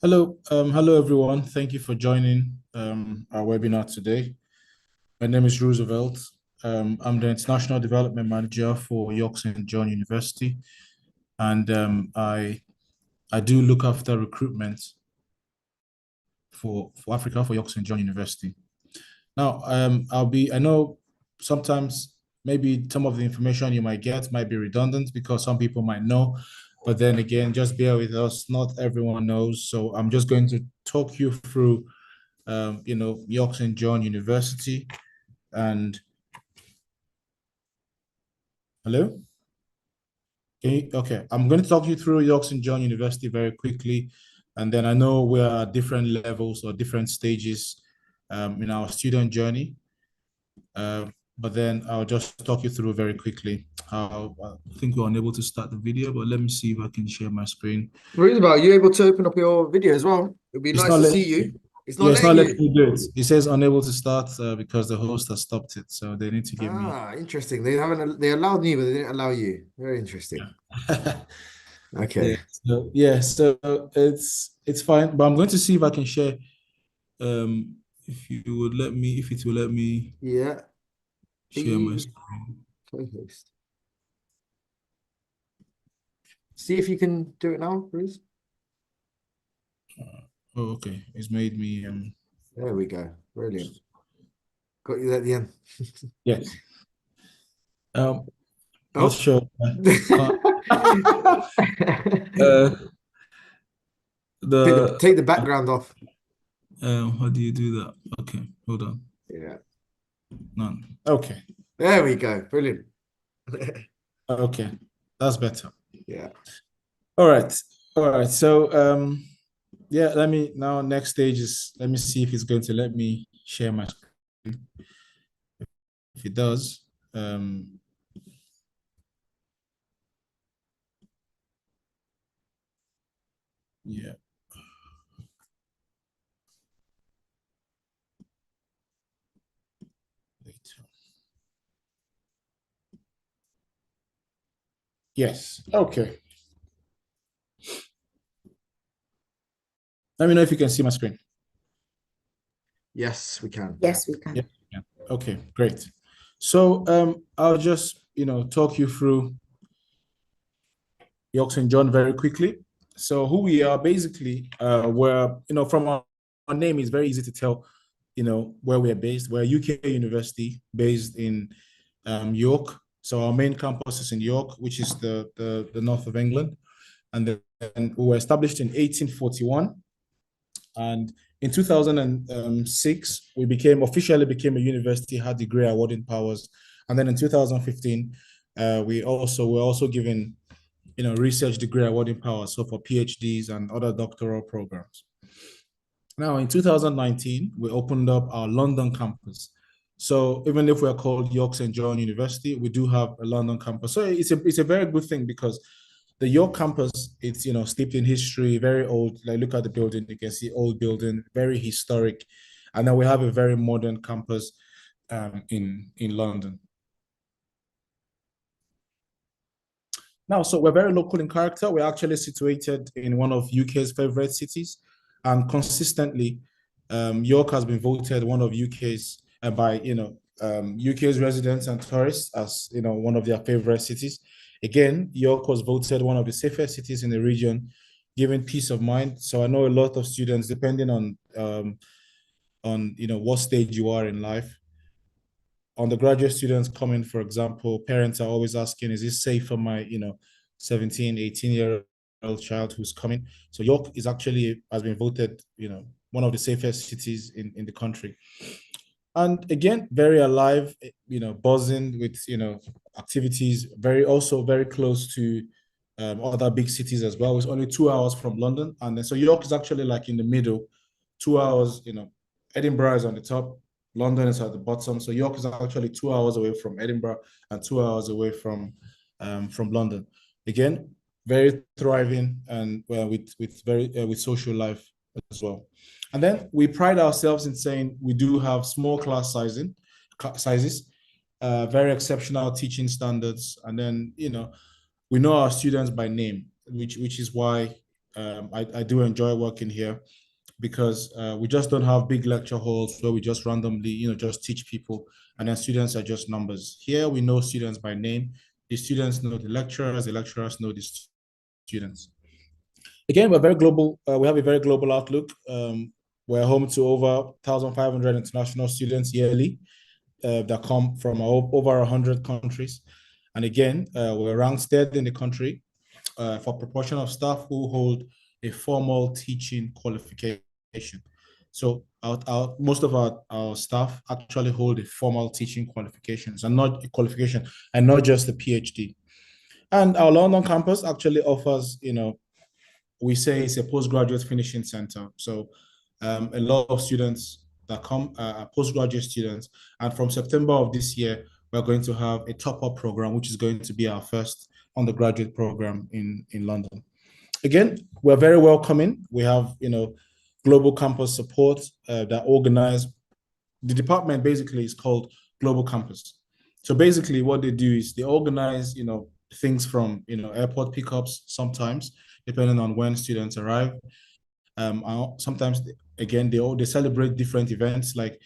Hello everyone. Thank you for joining our webinar today. My name is Roosevelt. I'm the International Development Manager for York St. John University, and I do look after recruitment for Africa for York St. John University. Now, I know sometimes maybe some of the information you might get might be redundant because some people might know, but then again, just bear with us. Not everyone knows, so I'm just going to talk you through York St. John University. And hello? Okay, I'm going to talk you through York St. John University very quickly. And then I know we are at different levels or different stages in our student journey. But then I'll just talk you through very quickly how I think we're unable to start the video, but let me see if I can share my screen. Roosevelt, are you able to open up your video as well? It'd be It's nice not to see letting you. me, It's yeah, not it's not letting letting you. me do it. It says unable to start because the host has stopped it. So they need to give me. Ah, interesting. They allowed me, but they didn't allow you. Very interesting. Yeah. Okay. So it's fine, but I'm going to see if I can share. If you would let me, if it will let me Yeah. Are share my you screen. co-host? See if you can do it now, Bruce. Oh, okay. It's made me There we go. Brilliant. Got you at the end. yes. Not Oh. sure. Can't. The Take the background off. how do you do that? Okay, hold on. Yeah. None. Okay. There we go. Brilliant. Okay. That's better. Yeah. All right. All right. So yeah, let me now next stage is let me see if it's going to let me share my screen. If it does, yeah. Later. Yes. Okay. Let me know if you can see my screen. Yes, we can. Yes, we Yeah. can. Yeah. Okay, great. So I'll just talk you through York St. John very quickly. So who we are basically, we're from our name is very easy to tell, where we're based. We're a UK university based in York. So our main campus is in York, which is the north of England, and then we were established in 1841. And in 2006, we officially became a university, had degree awarding powers. And then in 2015, we were also given, research degree awarding powers. So for PhDs and other doctoral programs. Now, in 2019, we opened up our London campus. So even if we're called York St. John University, we do have a London campus. So it's a very good thing because the York campus, it's steeped in history, very old. Like look at the building, you can see old building, very historic. And then we have a very modern campus in London. Now, so we're very local in character. We're actually situated in one of UK's favorite cities, and consistently, York has been voted one of UK's by UK's residents and tourists as one of their favorite cities. Again, York was voted one of the safest cities in the region, giving peace of mind. So I know a lot of students, depending on what stage you are in life, undergraduate students coming, for example, parents are always asking, is this safe for my, 17, 18-year-old child who's coming? So York is actually has been voted, one of the safest cities in the country. And again, very alive, buzzing with, activities, also very close to other big cities as well. It's only 2 hours from London. And then, so York is actually like in the middle, 2 hours, Edinburgh is on the top, London is at the bottom. So York is actually 2 hours away from Edinburgh and 2 hours away from London. Again, very thriving and with social life as well. And then we pride ourselves in saying we do have small class sizes, very exceptional teaching standards, and then we know our students by name, which is why I do enjoy working here because we just don't have big lecture halls where we just randomly, just teach people, and then students are just numbers. Here we know students by name. The students know the lecturers know the students. Again, we're very global. We have a very global outlook. We're home to over 1,500 international students yearly that come from over 100 countries. And again, we're ranked third in the country for proportion of staff who hold a formal teaching qualification. So most of our staff actually hold a formal teaching qualifications and not a qualification and not just a PhD. And our London campus actually offers, we say it's a postgraduate finishing center. So a lot of students that come are postgraduate students. And from September of this year, we're going to have a top-up program, which is going to be our first undergraduate program in London. Again, we're very welcoming. We have, global campus support that organize. The department basically is called Global Campus. So basically what they do is they organize, things from, airport pickups sometimes, depending on when students arrive. Sometimes, again, they celebrate different events like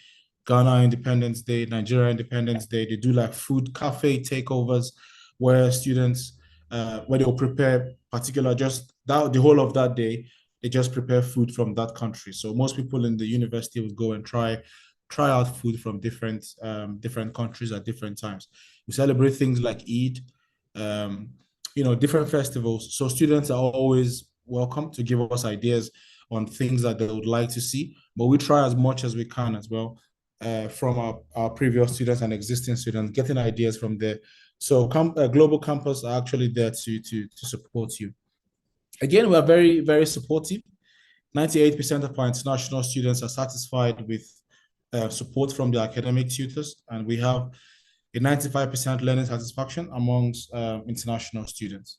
Ghana Independence Day, Nigeria Independence Day. They do like food cafe takeovers where students, where they'll prepare particular, just that the whole of that day, they just prepare food from that country. So most people in the university would go and try out food from different countries at different times. We celebrate things like Eid, different festivals. So students are always welcome to give us ideas on things that they would like to see, but we try as much as we can as well from our previous students and existing students, getting ideas from there. So Global Campus are actually there to support you. Again, we are very, very supportive. 98% of our international students are satisfied with support from the academic tutors, and we have a 95% learning satisfaction amongst international students,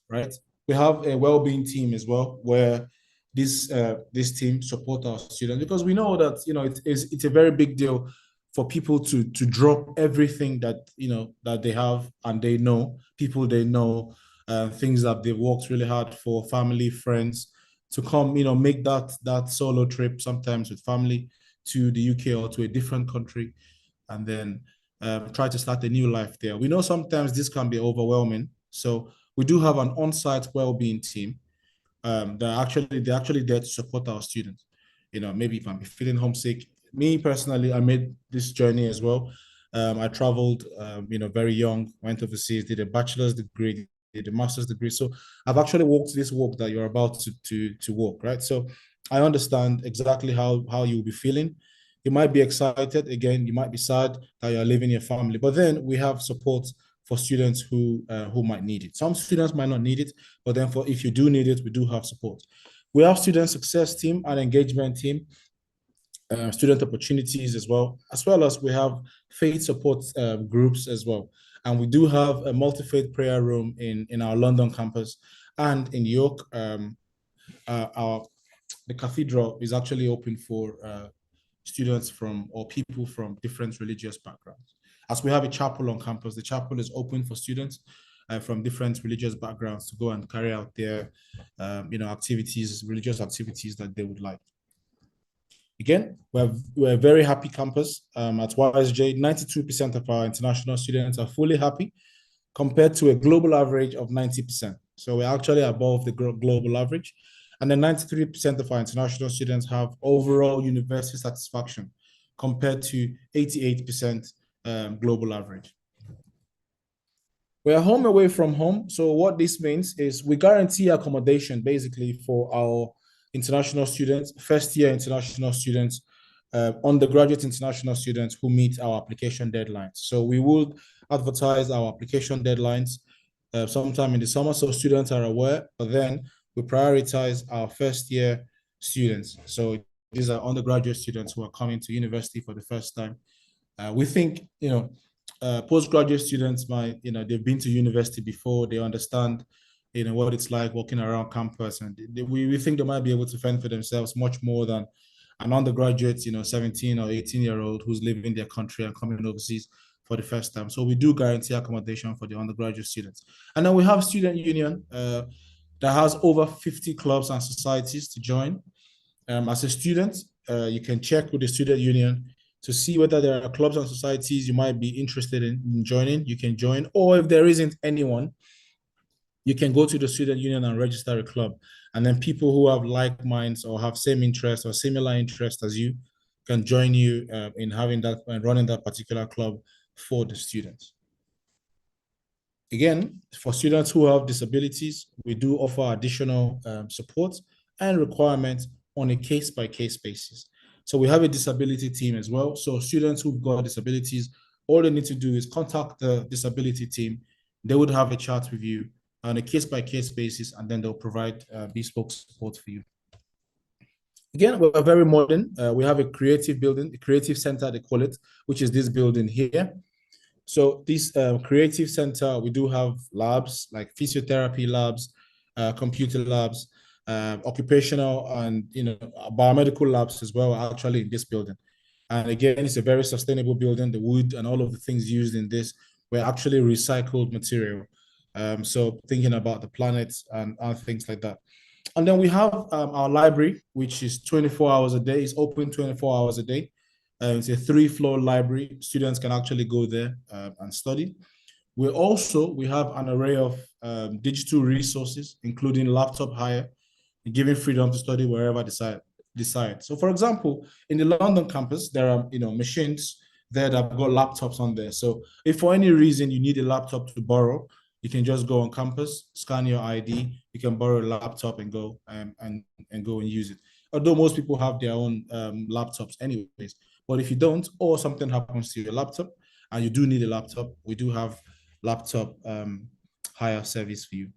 right? We have a well-being team as well, where this team support our students, because we know that it's a very big deal for people to drop everything that that they have and they know people they know, things that they've worked really hard for, family, friends, to come make that solo trip sometimes with family to the UK or to a different country, and then try to start a new life there. We know sometimes this can be overwhelming, so we do have an on-site well-being team they're actually there to support our students. Maybe if I'm feeling homesick, me personally, I made this journey as well. I traveled, very young, went overseas, did a bachelor's degree, did a master's degree. So I've actually walked this walk that you're about to walk, right? So I understand exactly how you'll be feeling. You might be excited, again, you might be sad that you're leaving your family, but then we have support for students who might need it. Some students might not need it, but then if you do need it, we do have support. We have student success team and engagement team, student opportunities as well as we have faith support groups as well. And we do have a multi-faith prayer room in our London campus, and in York, the cathedral is actually open for students or people from different religious backgrounds. As we have a chapel on campus, the chapel is open for students from different religious backgrounds to go and carry out their, religious activities that they would like. Again, we're a very happy campus at YSJ. 92% of our international students are fully happy, compared to a global average of 90%. So we're actually above the global average. And then 93% of our international students have overall university satisfaction, compared to 88% global average. We are home away from home. So what this means is we guarantee accommodation basically for our international students, first year international students, undergraduate international students who meet our application deadlines. So we would advertise our application deadlines sometime in the summer, so students are aware, but then we prioritize our first year students. So these are undergraduate students who are coming to university for the first time. We think, postgraduate students might, they've been to university before, they understand, what it's like walking around campus, and we think they might be able to fend for themselves much more than an undergraduate, 17 or 18-year-old who's leaving their country and coming overseas for the first time. So we do guarantee accommodation for the undergraduate students. And then we have student union. that has over 50 clubs and societies to join. As a student, you can check with the student union to see whether there are clubs and societies you might be interested in joining. You can join, or if there isn't anyone, you can go to the student union and register a club. And then people who have like minds or have same interests or similar interests as you can join you in having that and running that particular club for the students. Again, for students who have disabilities, we do offer additional support and requirements on a case-by-case basis. So we have a disability team as well. So students who've got disabilities, all they need to do is contact the disability team. They would have a chat with you on a case-by-case basis, and then they'll provide bespoke support for you. Again, we're very modern. We have a creative building, a creative center, they call it, which is this building here. So this creative center, we do have labs like physiotherapy labs, computer labs, occupational and biomedical labs as well, actually in this building. And again, it's a very sustainable building. The wood and all of the things used in this were actually recycled material. So thinking about the planet and things like that. And then we have our library, which is 24 hours a day. It's open 24 hours a day. It's a 3-floor library. Students can actually go there and study. We have an array of digital resources, including laptop hire, giving freedom to study wherever decide. So for example, in the London campus, there are machines there that have got laptops on there. So if for any reason you need a laptop to borrow, you can just go on campus, scan your ID, you can borrow a laptop and go and go and use it. Although most people have their own laptops anyways. But if you don't, or something happens to your laptop and you do need a laptop, we do have laptop hire service for you.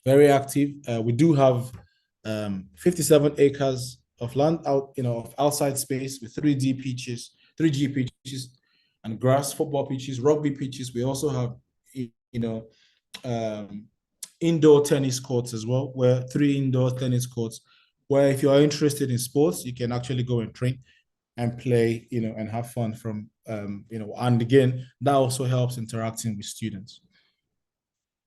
Very active. We do have 57 acres of land out, of outside space with 3G pitches and grass, football pitches, rugby pitches. We also have, indoor tennis courts as well, where 3 indoor tennis courts, where if you are interested in sports, you can actually go and train and play, and have fun from, and again, that also helps interacting with students.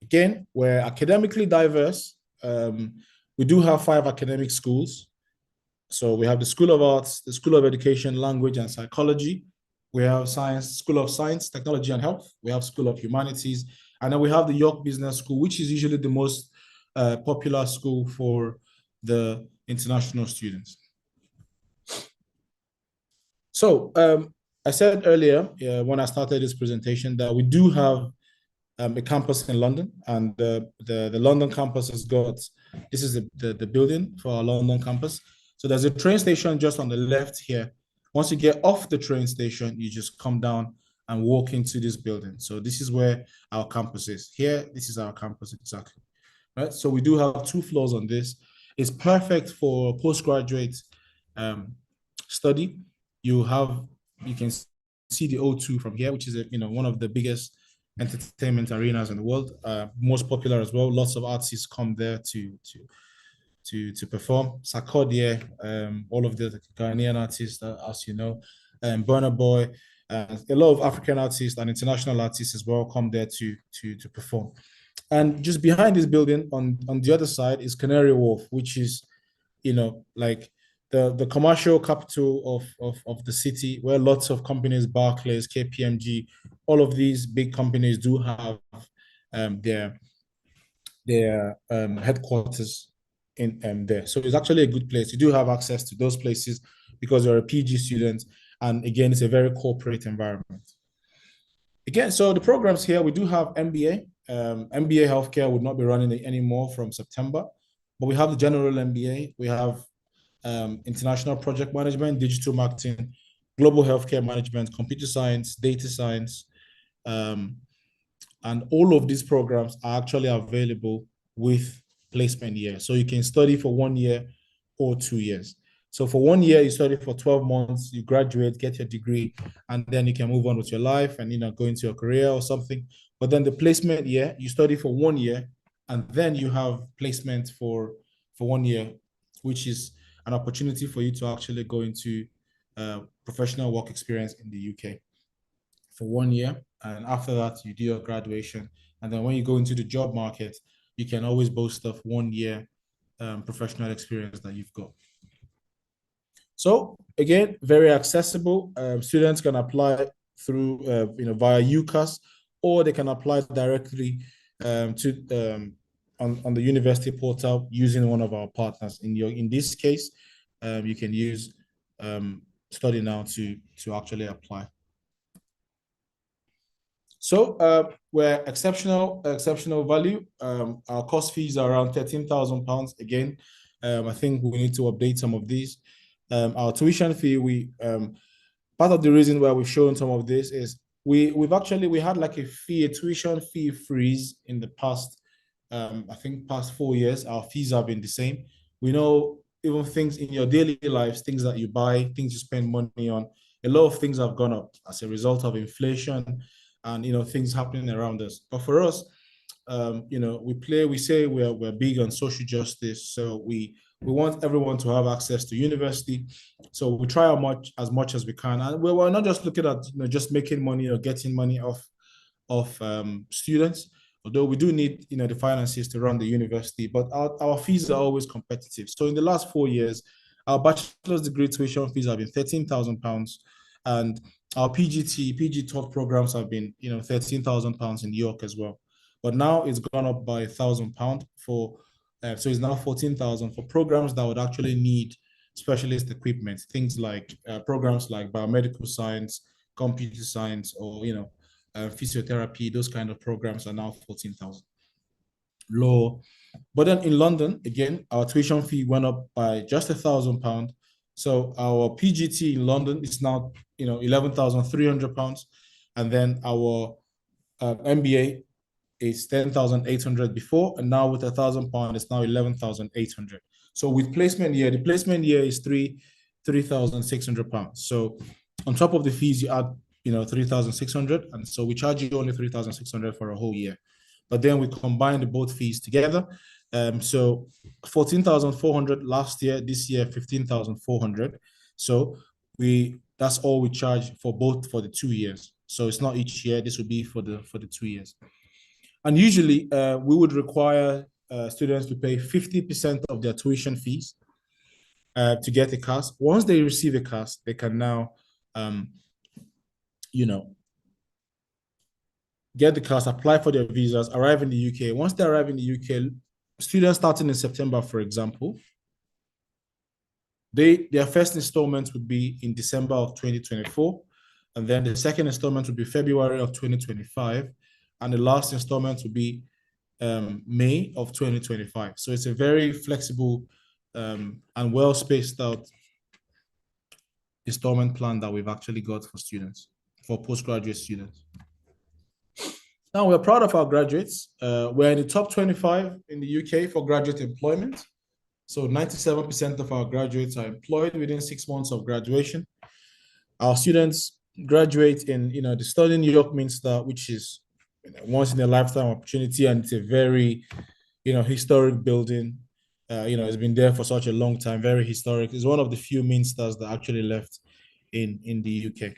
Again, we're academically diverse. We do have 5 academic schools. So we have the School of Arts, the School of Education, Language and Psychology. We have School of Science, Technology and Health. We have School of Humanities. And then we have the York Business School, which is usually the most popular school for the international students. So I said earlier, when I started this presentation, that we do have a campus in London, and the London campus has got, this is the building for our London campus. So there's a train station just on the left here. Once you get off the train station, you just come down and walk into this building. So this is where our campus is. Here, this is our campus exactly. Right. So we do have 2 floors on this. It's perfect for postgraduate study. You can see the O2 from here, which is one of the biggest entertainment arenas in the world, most popular as well. Lots of artists come there to perform. Sarkodie, all of the Ghanaian artists, as you know, Burna Boy, a lot of African artists and international artists as well come there to perform. And just behind this building, on the other side, is Canary Wharf, which is, like the commercial capital of the city, where lots of companies, Barclays, KPMG, all of these big companies do have their headquarters in there. So it's actually a good place. You do have access to those places because you're a PG student. And again, it's a very corporate environment. Again, so the programs here, we do have MBA. MBA healthcare would not be running anymore from September, but we have the general MBA. We have international project management, digital marketing, global healthcare management, computer science, data science, and all of these programs are actually available with placement year. So you can study for 1 year or 2 years. So for 1 year, you study for 12 months, you graduate, get your degree, and then you can move on with your life and go into your career or something. But then the placement year, you study for 1 year, and then you have placement for 1 year, which is an opportunity for you to actually go into professional work experience in the UK for 1 year. And after that, you do your graduation. And then when you go into the job market, you can always boast of 1 year professional experience that you've got. So again, very accessible. Students can apply through via UCAS, or they can apply directly on the university portal using one of our partners. In this case, you can use Study Now to actually apply. So we're exceptional value. Our course fees are around £13,000. Again, I think we need to update some of these. Our tuition fee, part of the reason why we've shown some of this is we had like a tuition fee freeze in the past, I think past 4 years. Our fees have been the same. We know even things in your daily lives, things that you buy, things you spend money on, a lot of things have gone up as a result of inflation and things happening around us. But for us, we say we're big on social justice, so we want everyone to have access to university. So we try as much as we can, and we're not just looking at just making money or getting money off students. Although we do need the finances to run the university, but our fees are always competitive. So in the last 4 years, our bachelor's degree tuition fees have been £13,000, and our PG top programs have been £13,000 in New York as well. But now it's gone up by £1,000 for so it's now 14,000 for programs that would actually need specialist equipment, things like programs like biomedical science, computer science, or physiotherapy. Those kind of programs are now 14,000. Law. But then in London, again, our tuition fee went up by just £1,000. So our PGT in London is now £11,300, and then our MBA is 10,800 before, and now with £1,000, it's now 11,800. So with placement year, the placement year is £3,600. So on top of the fees, you add 3,600, and so we charge you only 3,600 for a whole year. But then we combine the both fees together. So 14,400 last year, this year 15,400. So that's all we charge for the 2 years. So it's not each year. This will be for the 2 years. And usually we would require students to pay 50% of their tuition fees to get a CAS. Once they receive a CAS, they can now get the CAS, apply for their visas, arrive in the UK. Once they arrive in the UK, students starting in September, for example, their first installment would be in December of 2024, and then the second installment would be February of 2025, and the last installment would be May of 2025. So it's a very flexible and well spaced out installment plan that we've actually got for students, for postgraduate students. Now, we're proud of our graduates. We're in the top 25 in the UK for graduate employment. So 97% of our graduates are employed within 6 months of graduation. Our students graduate in, the Study New York Minster, which is once in a lifetime opportunity, and it's a very, historic building. It's been there for such a long time, very historic. It's one of the few Minsters that actually left in the UK.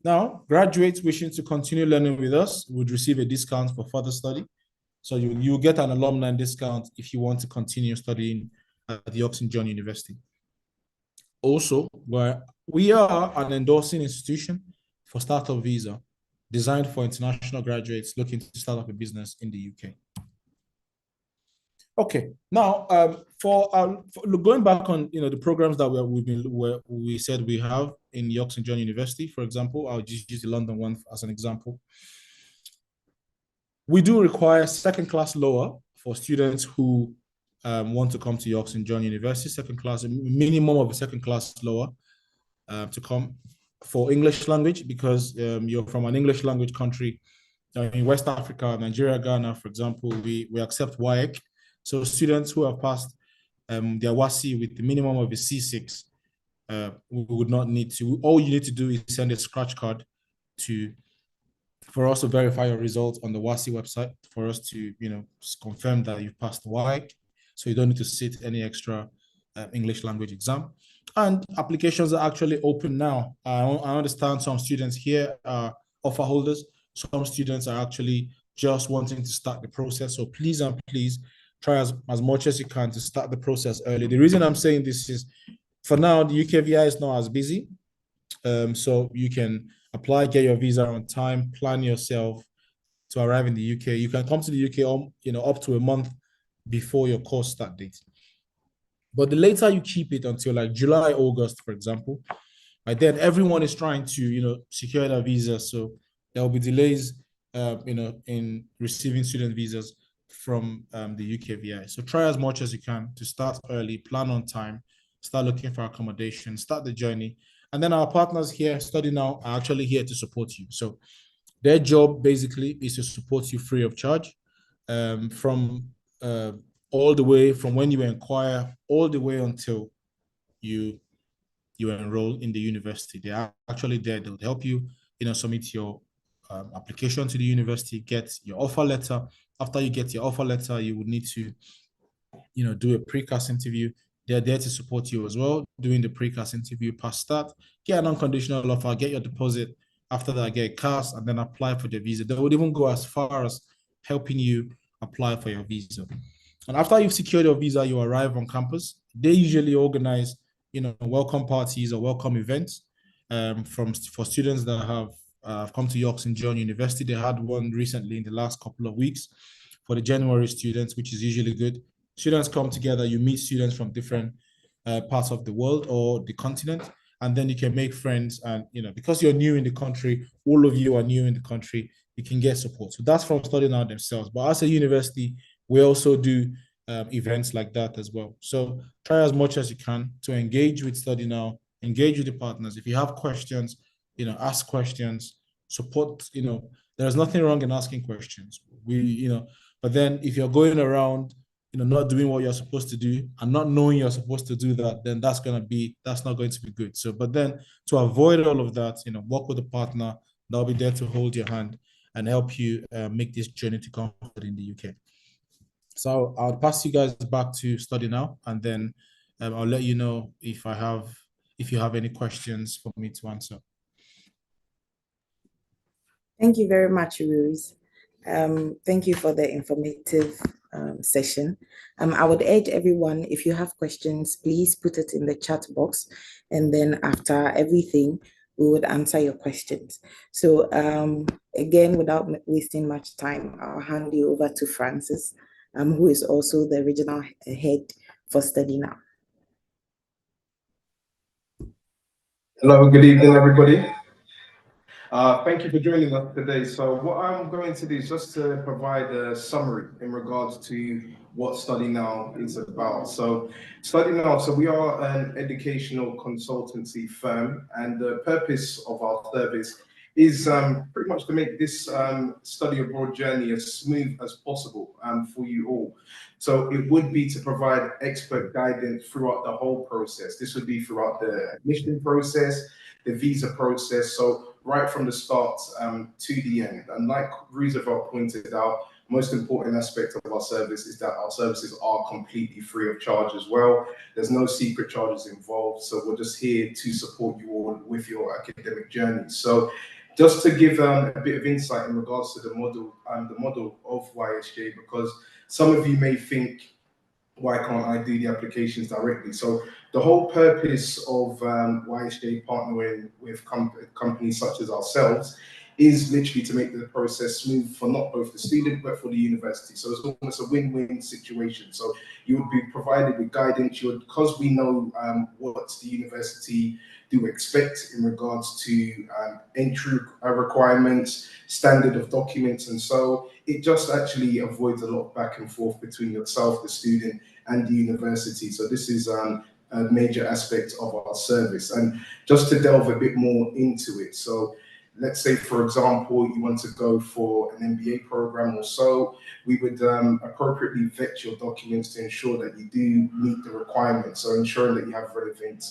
Now, graduates wishing to continue learning with us would receive a discount for further study. So you get an alumni discount if you want to continue studying at the Oxford John University. Also, we are an endorsing institution for startup visa designed for international graduates looking to start up a business in the UK. Okay, now for going back on the programs that we said we have in York St John University, for example, I'll just use the London one as an example. We do require second class lower for students who want to come to York St John University. Second class, a minimum of a second class lower to come for English language, because you're from an English language country. In West Africa, Nigeria, Ghana, for example, we accept WAEC. So students who have passed their WASI with the minimum of a C6, we would not need to. All you need to do is send a scratch card for us to verify your results on the WASI website, for us to confirm that you've passed the WAEC. So you don't need to sit any extra English language exam. And applications are actually open now. I understand some students here are offer holders. Some students are actually just wanting to start the process. So please and please try as much as you can to start the process early. The reason I'm saying this is, for now, the UKVI is not as busy. So you can apply, get your visa on time, plan yourself to arrive in the UK. You can come to the UK, up to a month before your course start date. But the later you keep it until like July, August, for example, by then everyone is trying to, secure their visa. So there will be delays, in receiving student visas from the UKVI. So try as much as you can to start early, plan on time, start looking for accommodation, start the journey. And then our partners here, Study Now, are actually here to support you. So their job basically is to support you free of charge, from all the way from when you inquire all the way until you enroll in the university. They are actually there. They'll help you, submit your application to the university, get your offer letter. After you get your offer letter, you would need to, do a precast interview. They're there to support you as well, doing the precast interview. Past that, get an unconditional offer, get your deposit. After that, get a cast, and then apply for the visa. They would even go as far as helping you apply for your visa. And after you've secured your visa, you arrive on campus. They usually organize, welcome parties or welcome events, for students that have come to York St. John University. They had one recently in the last couple of weeks for the January students, which is usually good. Students come together, you meet students from different parts of the world or the continent, and then you can make friends. And because you're new in the country, all of you are new in the country, you can get support. So that's from Study Now themselves. But as a university, we also do events like that as well. So try as much as you can to engage with Study Now, engage with the partners. If you have questions, ask questions, support. There's nothing wrong in asking questions. But then if you're going around, not doing what you're supposed to do and not knowing you're supposed to do that, then that's not going to be good. So, but then to avoid all of that, work with a partner that'll be there to hold your hand and help you make this journey to comfort in the UK. So I'll pass you guys back to Study Now, and then I'll let you know if you have any questions for me to answer. Thank you very much, Ruiz. Thank you for the informative session. I would urge everyone, if you have questions, please put it in the chat box, and then after everything, we would answer your questions. So again, without wasting much time, I'll hand you over to Francis, who is also the regional head for Study Now. Hello, good evening, everybody. Thank you for joining us today. So what I'm going to do is just to provide a summary in regards to what Study Now is about. So Study Now, so we are an educational consultancy firm, and the purpose of our service is pretty much to make this study abroad journey as smooth as possible for you all. So it would be to provide expert guidance throughout the whole process. This would be throughout the admission process, the visa process, so right from the start to the end. And like Roosevelt pointed out, most important aspect of our service is that our services are completely free of charge as well. There's no secret charges involved. So we're just here to support you all with your academic journey. So just to give a bit of insight in regards to the model of YSJ, because some of you may think, why can't I do the applications directly? So the whole purpose of YSJ partnering with companies such as ourselves is literally to make the process smooth for not both the student, but for the university. So it's almost a win-win situation. So you would be provided with guidance, because we know what the university do expect in regards to entry requirements, standard of documents, and so it just actually avoids a lot of back and forth between yourself, the student, and the university. So this is a major aspect of our service. And just to delve a bit more into it, so let's say, for example, you want to go for an MBA program or so, we would appropriately vet your documents to ensure that you do meet the requirements. So ensuring that you have relevant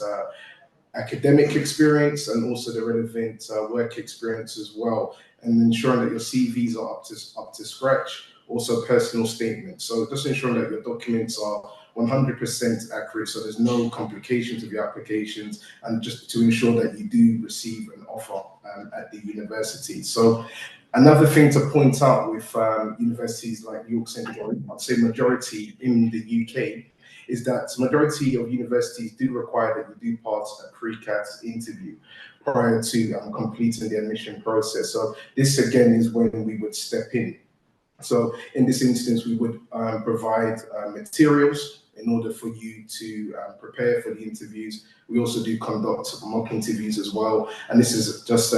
academic experience and also the relevant work experience as well, and ensuring that your CVs are up to scratch, also personal statements. So just ensuring that your documents are 100% accurate, so there's no complications of your applications, and just to ensure that you do receive an offer at the university. So Another thing to point out with universities like York St John, I'd say majority in the UK, is that majority of universities do require that you do pass a pre-CAT interview prior to completing the admission process. So this again is when we would step in. So in this instance, we would provide materials in order for you to prepare for the interviews. We also do conduct mock interviews as well. And this is just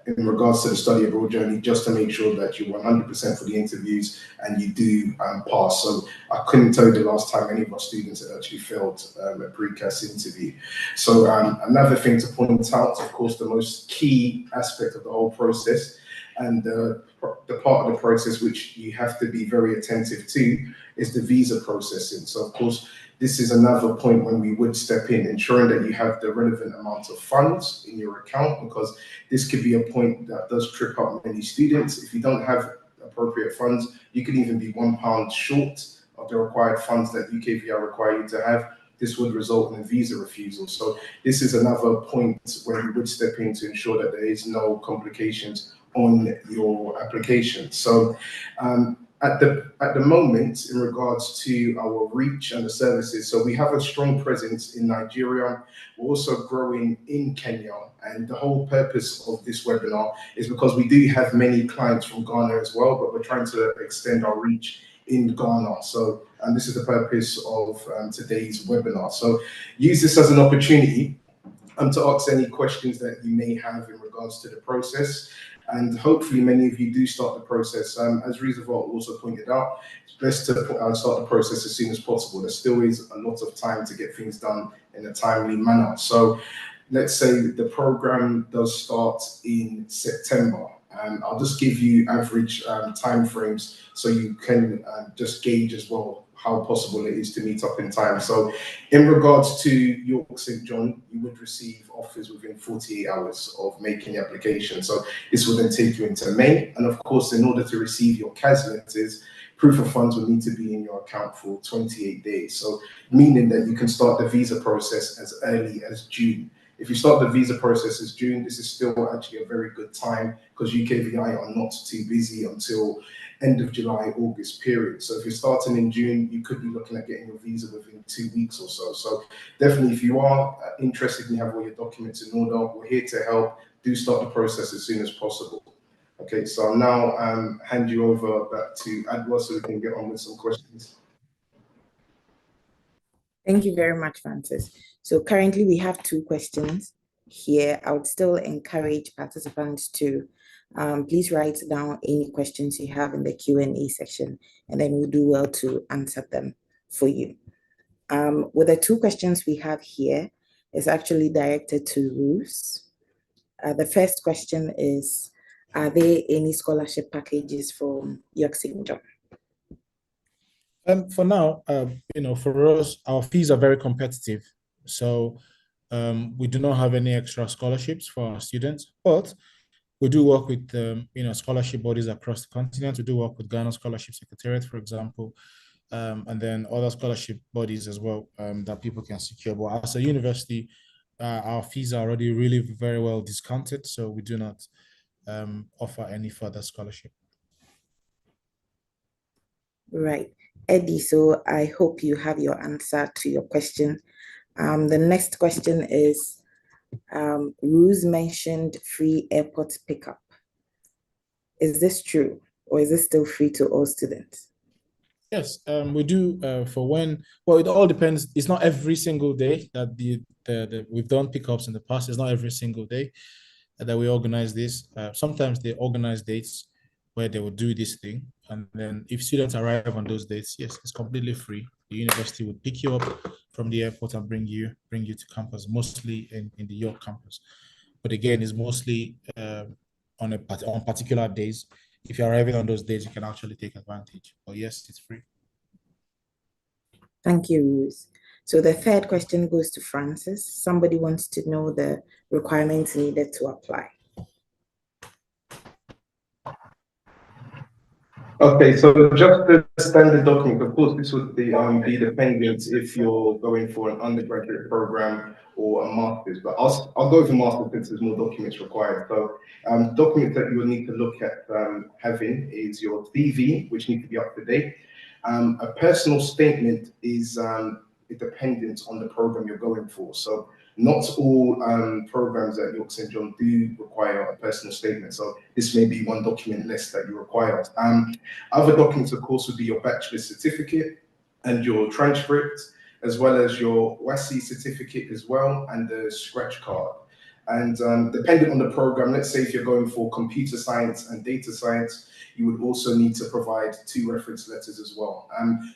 in regards to the study abroad journey, just to make sure that you're 100% for the interviews and you do pass. So I couldn't tell you the last time any of our students had actually failed a pre-CAS interview. So another thing to point out, of course, the most key aspect of the whole process and the part of the process which you have to be very attentive to is the visa processing. So of course, this is another point when we would step in, ensuring that you have the relevant amount of funds in your account, because this could be a point that does trip up many students. If you don't have appropriate funds, you could even be £1 short of the required funds that UKVR require you to have. This would result in a visa refusal. So this is another point where we would step in to ensure that there is no complications on your application. So at the moment, in regards to our reach and the services, so we have a strong presence in Nigeria. We're also growing in Kenya, and the whole purpose of this webinar is because we do have many clients from Ghana as well, but we're trying to extend our reach in Ghana. So, and this is the purpose of today's webinar. So use this as an opportunity to ask any questions that you may have in regards to the process. And hopefully many of you do start the process. As Rizavot also pointed out, it's best to start the process as soon as possible. There still is a lot of time to get things done in a timely manner. So let's say the program does start in September. I'll just give you average timeframes so you can just gauge as well how possible it is to meet up in time. So in regards to York St John, you would receive offers within 48 hours of making the application. So this will then take you into May. And of course, in order to receive your CAS letters, proof of funds will need to be in your account for 28 days. So meaning that you can start the visa process as early as June. If you start the visa process as June, this is still actually a very good time because UKVI are not too busy until end of July, August period. So if you're starting in June, you could be looking at getting your visa within 2 weeks or so. So definitely, if you are interested and you have all your documents in order, we're here to help. Do start the process as soon as possible. Okay, so I'll now hand you over back to Adwa so we can get on with some questions. Thank you very much, Francis. So currently we have 2 questions here. I would still encourage participants to please write down any questions you have in the Q&A section, and then we'll do well to answer them for you. With the 2 questions we have here, is actually directed to Ruth. The first question is, are there any scholarship packages from York St John? For now, for us, our fees are very competitive. So we do not have any extra scholarships for our students, but we do work with, scholarship bodies across the continent. We do work with Ghana Scholarship Secretariat, for example, and then other scholarship bodies as well that people can secure. But as a university, our fees are already really very well discounted, so we do not offer any further scholarship. Right. Eddie, so I hope you have your answer to your question. The next question is, Rose mentioned free airport pickup. Is this true, or is this still free to all students? Yes, we do for when, well, it all depends. It's not every single day that we've done pickups in the past. It's not every single day that we organize this. Sometimes they organize dates where they will do this thing. And then if students arrive on those dates, yes, it's completely free. The university would pick you up from the airport and bring you to campus, mostly in the York campus. But again, it's mostly on particular days. If you're arriving on those days, you can actually take advantage. But yes, it's free. Thank you, Ruth. So the third question goes to Francis. Somebody wants to know the requirements needed to apply. Okay, so just the standard document, of course, this would be dependent if you're going for an undergraduate program or a master's, but I'll go for master's since there's more documents required. So documents that you will need to look at having is your CV, which needs to be up to date. A personal statement is dependent on the program you're going for. So not all programs at York St. John do require a personal statement. So this may be one document list that you require. Other documents, of course, would be your bachelor's certificate and your transcript, as well as your WASI certificate as well, and the scratch card. And depending on the program, let's say if you're going for computer science and data science, you would also need to provide 2 reference letters as well.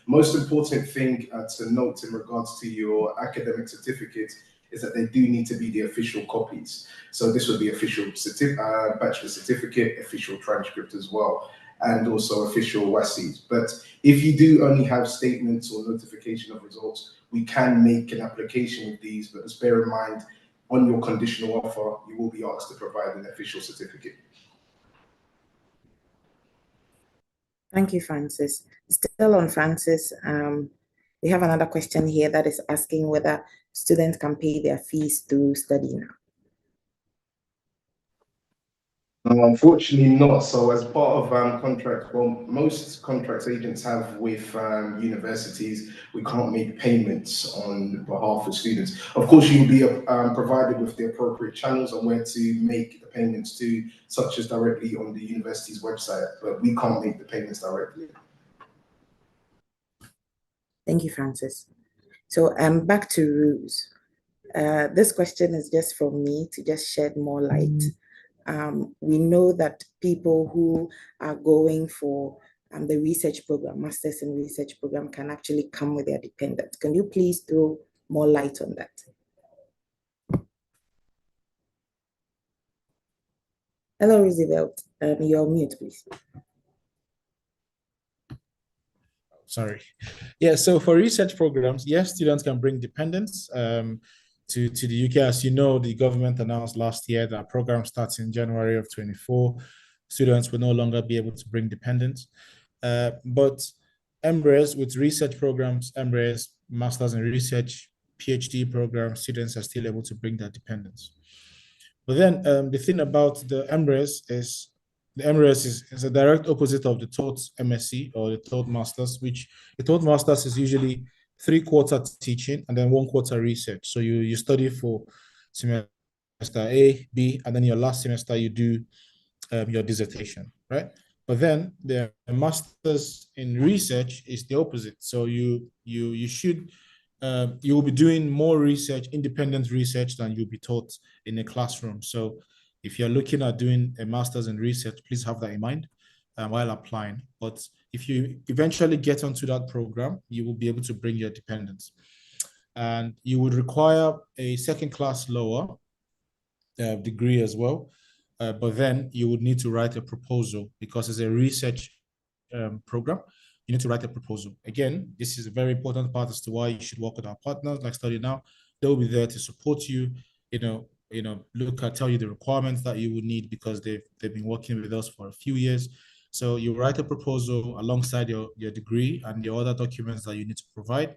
Most important thing to note in regards to your academic certificate is that they do need to be the official copies. So this would be official bachelor certificate, official transcript as well, and also official WASIs. But if you do only have statements or notification of results, we can make an application with these, but just bear in mind, on your conditional offer, you will be asked to provide an official certificate. Thank you, Francis. Still on Francis, we have another question here that is asking whether students can pay their fees through Study Now. Unfortunately not. So as part of contract, well, most contracts agents have with universities, we can't make payments on behalf of students. Of course, you'll be provided with the appropriate channels on where to make the payments to, such as directly on the university's website, but we can't make the payments directly. Thank you, Francis. So back to rules. This question is just for me to just shed more light. We know that people who are going for the research program, Masters in Research program, can actually come with their dependents. Can you please throw more light on that? Hello, Roosevelt. You're on mute, please. Sorry. Yeah, so for research programs, yes, students can bring dependents to the UK. As you know, the government announced last year that program starts in January of 24. Students will no longer be able to bring dependents. But MRes with research programs, MRes, Masters in Research, PhD programs, students are still able to bring their dependents. But then the thing about the MRes is, the MRes is a direct opposite of the taught MSc or the taught Masters, which the taught Masters is usually 3/4 teaching and then 1/4 research. So you study for semester A, B, and then your last semester you do your dissertation, right? But then the Masters in Research is the opposite. So you will be doing more research, independent research, than you'll be taught in a classroom. So if you're looking at doing a Masters in Research, please have that in mind while applying. But if you eventually get onto that program, you will be able to bring your dependents. And you would require a second-class lower degree as well. But then you would need to write a proposal because it's a research program. You need to write a proposal. Again, this is a very important part as to why you should work with our partners like Study Now. They'll be there to support you, tell you the requirements that you would need because they've been working with us for a few years. So you write a proposal alongside your degree and your other documents that you need to provide.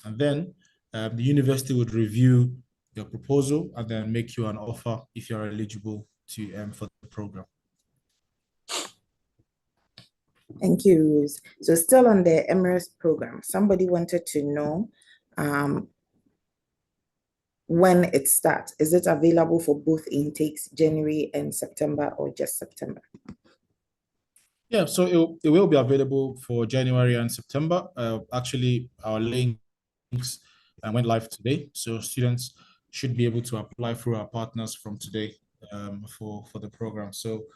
And then the university would review your proposal and then make you an offer if you're eligible to for the program. Thank you, Rose. So still on the MRS program, somebody wanted to know when it starts. Is it available for both intakes, January and September, or just September? Yeah, so it will be available for January and September. Actually, our links went live today, so students should be able to apply through our partners from today for the program. So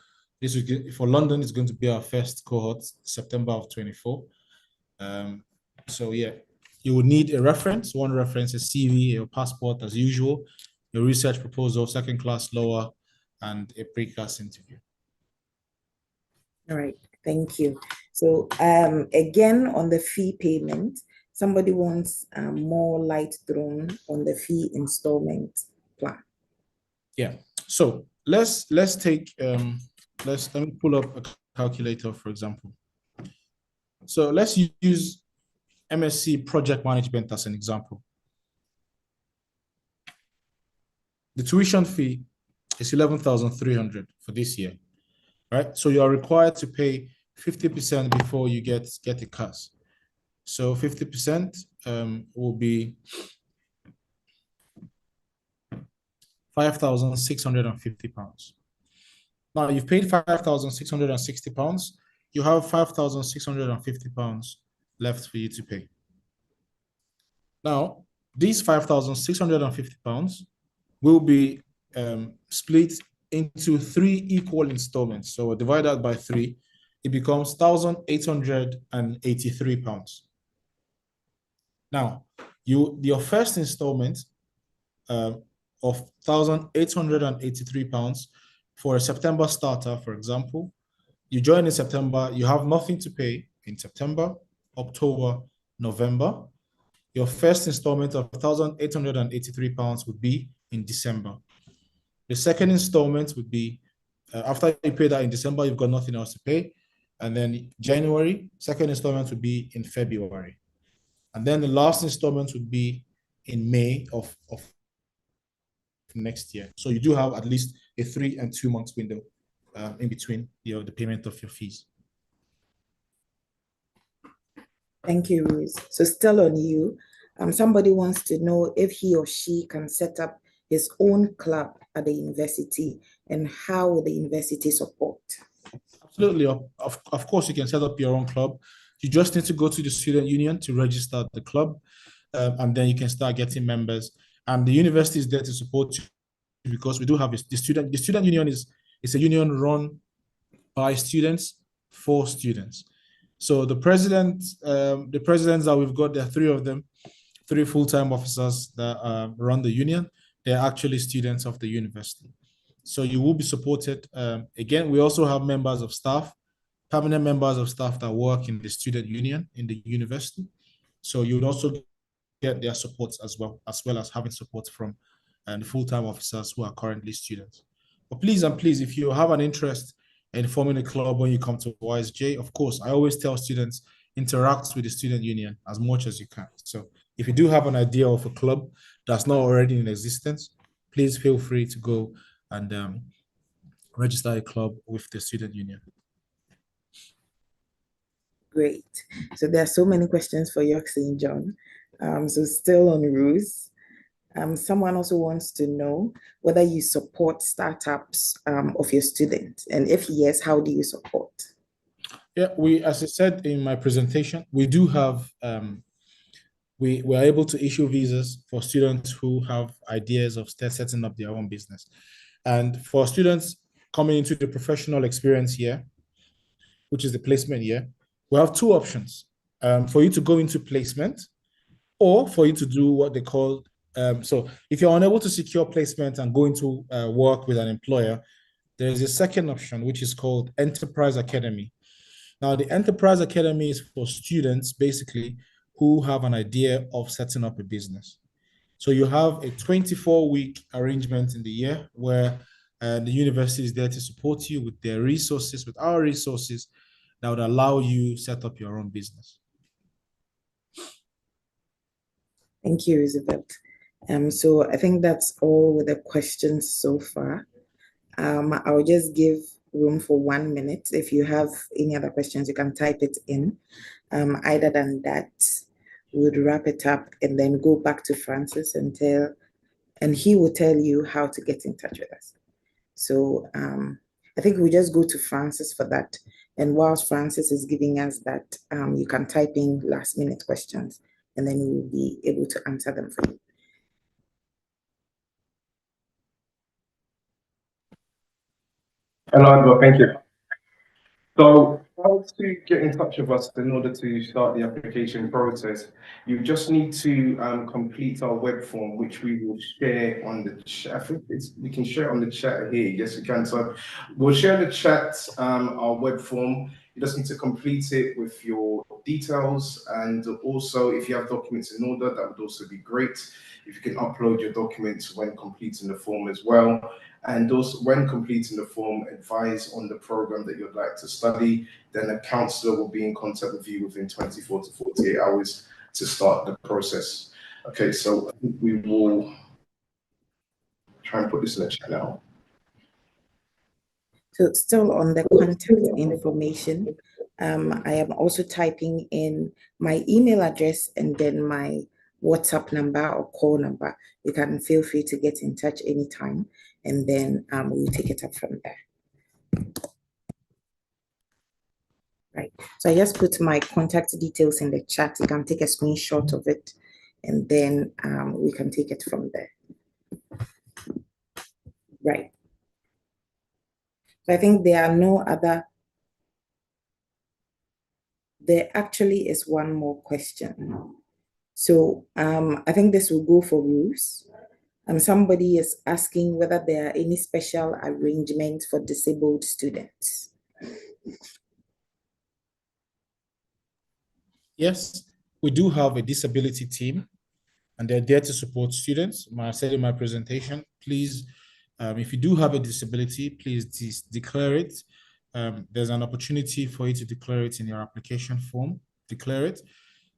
this is for London. It's going to be our first cohort, September of 24. So yeah, you will need a reference. One reference, a CV, your passport as usual, your research proposal, second-class lower, and a pre-class interview. All right, thank you. So again, on the fee payment, somebody wants more light thrown on the fee installment plan. Yeah, so let me pull up a calculator, for example. So let's use MSc project management as an example. The tuition fee is 11,300 for this year, right? So you are required to pay 50% before you get a class. So 50% will be 5,650 pounds. Now you've paid 5,660 pounds. You have 5,650 pounds left for you to pay. Now, these 5,650 pounds will be split into 3 equal installments. So divided by 3, it becomes 1,883 pounds. Now, your first installment of 1,883 pounds for a September starter, for example, you join in September, you have nothing to pay in September, October, November. Your first installment of 1,883 pounds would be in December. The second installment would be after you pay that in December, you've got nothing else to pay. And then January, second installment would be in February. And then the last installment would be in May of next year. So you do have at least a 3 and 2 months window in between the payment of your fees. Thank you, Ruth. So still on you, somebody wants to know if he or she can set up his own club at the university and how will the university support? Absolutely. Of course, you can set up your own club. You just need to go to the student union to register the club, and then you can start getting members. And the university is there to support you because we do have the student union is a union run by students for students. So the presidents that we've got, there are 3 of them, 3 full-time officers that run the union. They're actually students of the university. So you will be supported. Again, we also have members of staff, permanent members of staff that work in the student union in the university. So you would also get their support as well as having support from the full-time officers who are currently students. But please, if you have an interest in forming a club when you come to YSJ, of course, I always tell students, interact with the student union as much as you can. So if you do have an idea of a club that's not already in existence, please feel free to go and register a club with the student union. Great. So there are so many questions for you, St. John. So still on Ruth. Someone also wants to know whether you support startups of your students, and if yes, how do you support? Yeah, as I said in my presentation, we do have we're able to issue visas for students who have ideas of setting up their own business. And for students coming into the professional experience year, which is the placement year, we have 2 options for you to go into placement or for you to do what they call so if you're unable to secure placement and go into work with an employer, there's a second option, which is called Enterprise Academy. Now, the Enterprise Academy is for students, basically, who have an idea of setting up a business. So you have a 24-week arrangement in the year where the university is there to support you with their resources, with our resources that would allow you set up your own business. Thank you, Elizabeth. So I think that's all with the questions so far. I'll just give room for 1 minute. If you have any other questions, you can type it in. Other than that, we would wrap it up and then go back to Francis and he will tell you how to get in touch with us. So I think we just go to Francis for that. And whilst Francis is giving us that, you can type in last minute questions and then we'll be able to answer them for you. Hello, thank you. So how to get in touch with us in order to start the application process? You just need to complete our web form, which we will share on the chat. I think we can share on the chat here. Yes, we can. So we'll share the chat, our web form. You just need to complete it with your details. And also, if you have documents in order, that would also be great. If you can upload your documents when completing the form as well. And also, when completing the form, advise on the program that you'd like to study. Then a counsellor will be in contact with you within 24 to 48 hours to start the process. Okay, so I think we will try and put this in the chat now. So still on the contact information, I am also typing in my email address and then my WhatsApp number or call number. You can feel free to get in touch anytime, and then we'll take it up from there. Right, so I just put my contact details in the chat. You can take a screenshot of it, and then we can take it from there. Right. So I think there are no other. There actually is one more question. So I think this will go for Ruth. Somebody is asking whether there are any special arrangements for disabled students. Yes, we do have a disability team, and they're there to support students. I said in my presentation, please, if you do have a disability, please declare it. There's an opportunity for you to declare it in your application form. Declare it.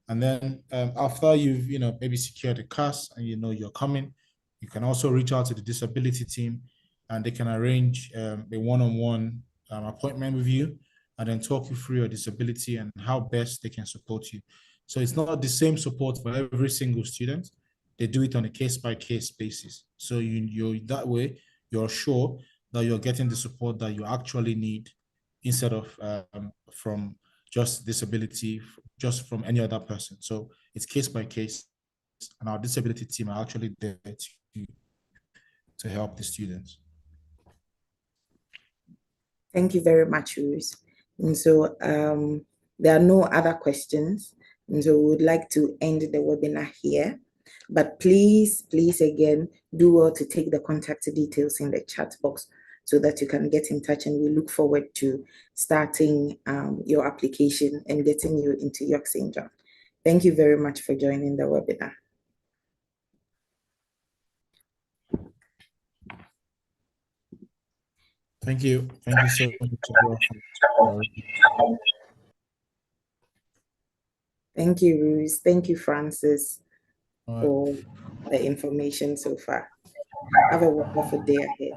And then after you've, maybe secured a class and you're coming, you can also reach out to the disability team, and they can arrange a one-on-one appointment with you, and then talk you through your disability and how best they can support you. So it's not the same support for every single student. They do it on a case-by-case basis. So you're that way, you're sure that you're getting the support that you actually need, instead of from just disability, just from any other person. So it's case by case, and our disability team are actually there to help the students. Thank you very much, Ruth. And so there are no other questions. And so we would like to end the webinar here. But please, again, do well to take the contact details in the chat box so that you can get in touch, and we look forward to starting your application and getting you into York St. John. Thank you very much for joining the webinar. Thank you. Thank you so much. Thank you, Ruth. Thank you, Francis, All right. for the information so far. Have a wonderful day ahead.